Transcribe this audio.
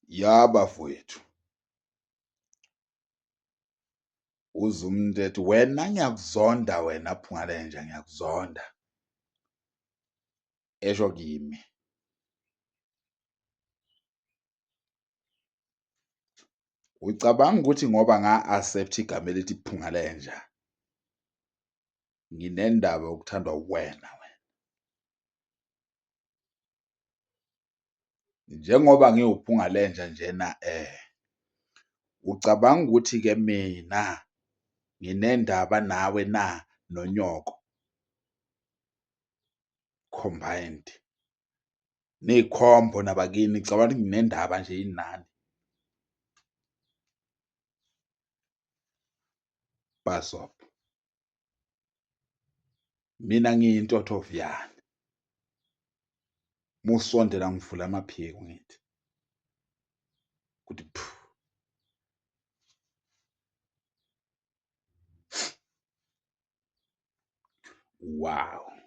Ya bafowethu, uze umuntu ethi wena ngiyakuzonda wena Phungalenja ngiyakuzonda. Esho kimi. Ucabanga ukuthi ngoba nga-accept igama elithi Phungalenja nginendaba yokuthandwa uwena wena. Njengoba ngiwuPhungalenja njena ucabanga ukuthi-ke mina nginendaba nawe na nonyoko combined. Niyikhombo nabakini ngicabanga ukuthi nginendaba nje yini nani? Basop. Mina ngiyintotho Vuyani. Musondela ngivula amaphiko ngithi. Kuthi phu. Wow.